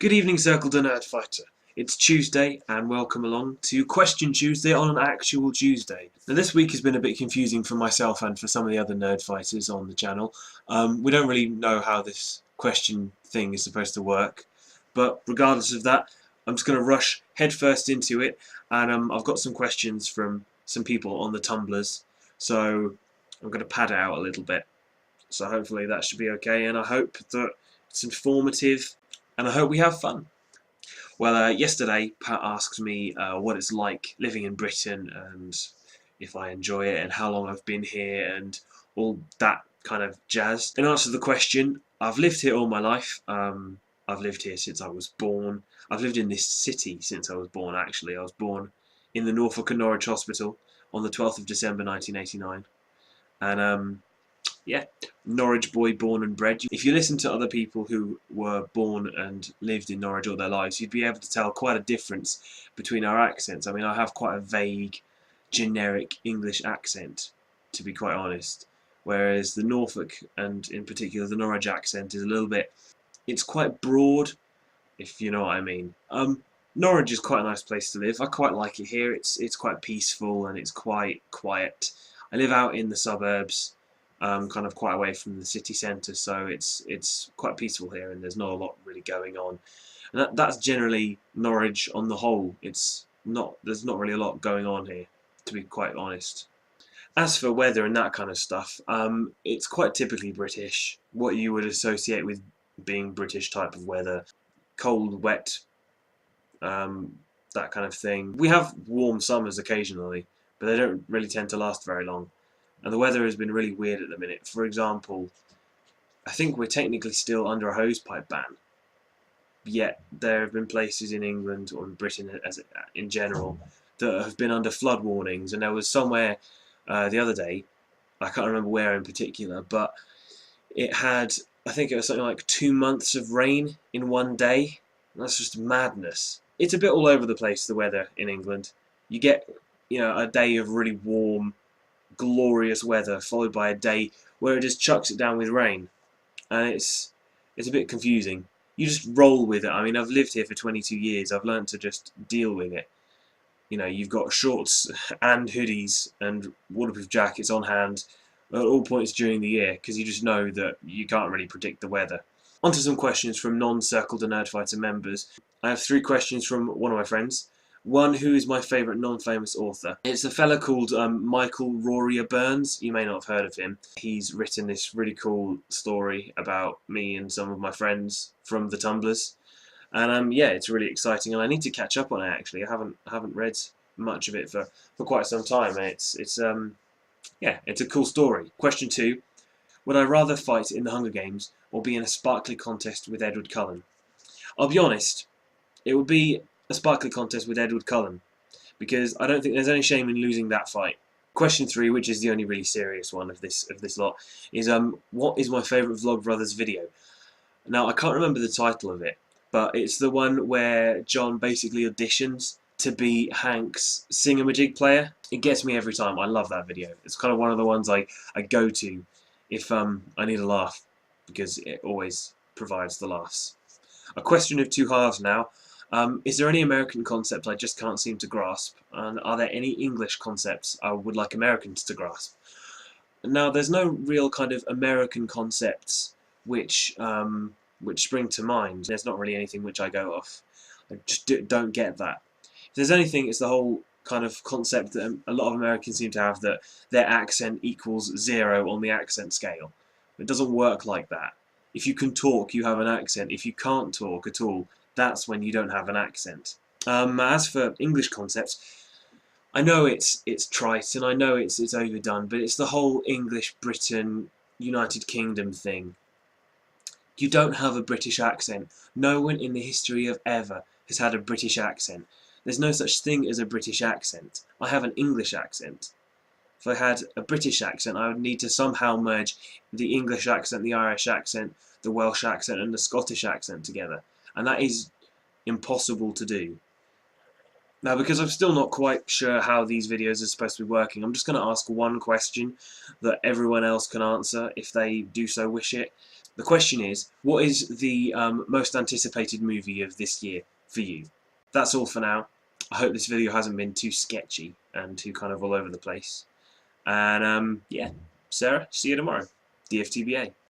Good evening, Circle the Nerdfighter. It's Tuesday, and welcome along to Question Tuesday on an actual Tuesday. Now, this week has been a bit confusing for myself and for some of the other Nerdfighters on the channel. We don't really know how this question thing is supposed to work, but regardless of that, I'm just going to rush headfirst into it, and I've got some questions from some people on the tumblers, so I'm going to pad it out a little bit. So hopefully that should be okay, and I hope that it's informative, and I hope we have fun. Well, yesterday Pat asked me what it's like living in Britain and if I enjoy it and how long I've been here and all that kind of jazz. In answer to the question, I've lived here all my life. I've lived here since I was born. I've lived in this city since I was born, actually. I was born in the Norfolk and Norwich Hospital on the 12th of December 1989. And yeah, Norwich boy, born and bred. If you listen to other people who were born and lived in Norwich all their lives, you'd be able to tell quite a difference between our accents. I mean, I have quite a vague, generic English accent, to be quite honest, whereas the Norfolk, and in particular the Norwich accent, is a little bit, it's quite broad, if you know what I mean. Norwich is quite a nice place to live. I quite like it here. It's quite peaceful and it's quite quiet. I live out in the suburbs, kind of quite away from the city centre, so it's quite peaceful here, and there's not a lot really going on. And that's generally Norwich on the whole. There's not really a lot going on here, to be quite honest. As for weather and that kind of stuff, it's quite typically British. What you would associate with being British type of weather: cold, wet, that kind of thing. We have warm summers occasionally, but they don't really tend to last very long. And the weather has been really weird at the minute. For example, I think we're technically still under a hosepipe ban, yet there have been places in England or in Britain in general that have been under flood warnings. And there was somewhere the other day, I can't remember where in particular, but it had, I think it was something like 2 months of rain in one day. That's just madness. It's a bit all over the place, the weather in England. You get, a day of really warm, glorious weather followed by a day where it just chucks it down with rain, and it's a bit confusing. You just roll with it. I mean, I've lived here for 22 years. I've learned to just deal with it. You've got shorts and hoodies and waterproof jackets on hand at all points during the year, because you just know that you can't really predict the weather. On to some questions from non-Circle the Nerdfighter members. I have 3 questions from one of my friends. One, who is my favourite non-famous author? It's a fella called Michael Roria Burns. You may not have heard of him. He's written this really cool story about me and some of my friends from the tumblers, and yeah, it's really exciting. And I need to catch up on it. Actually, I haven't read much of it for quite some time. And it's a cool story. Question 2: would I rather fight in the Hunger Games or be in a sparkly contest with Edward Cullen? I'll be honest, it would be a sparkly contest with Edward Cullen, because I don't think there's any shame in losing that fight. Question 3, which is the only really serious one of this lot, is what is my favourite Vlogbrothers video? Now, I can't remember the title of it, but it's the one where John basically auditions to be Hank's singamajig player. It gets me every time. I love that video. It's kind of one of the ones I go to if I need a laugh, because it always provides the laughs. A question of 2 halves now. Is there any American concept I just can't seem to grasp? And are there any English concepts I would like Americans to grasp? Now, there's no real kind of American concepts which spring to mind. There's not really anything which I go off. I just don't get that. If there's anything, it's the whole kind of concept that a lot of Americans seem to have, that their accent equals 0 on the accent scale. It doesn't work like that. If you can talk, you have an accent. If you can't talk at all, that's when you don't have an accent. As for English concepts, I know it's trite and I know it's overdone, but it's the whole English, Britain, United Kingdom thing. You don't have a British accent. No one in the history of ever has had a British accent. There's no such thing as a British accent. I have an English accent. If I had a British accent, I would need to somehow merge the English accent, the Irish accent, the Welsh accent and the Scottish accent together. And that is impossible to do. Now, because I'm still not quite sure how these videos are supposed to be working, I'm just going to ask one question that everyone else can answer if they do so wish it. The question is, what is the most anticipated movie of this year for you? That's all for now. I hope this video hasn't been too sketchy and too kind of all over the place. And yeah, Sarah, see you tomorrow. DFTBA.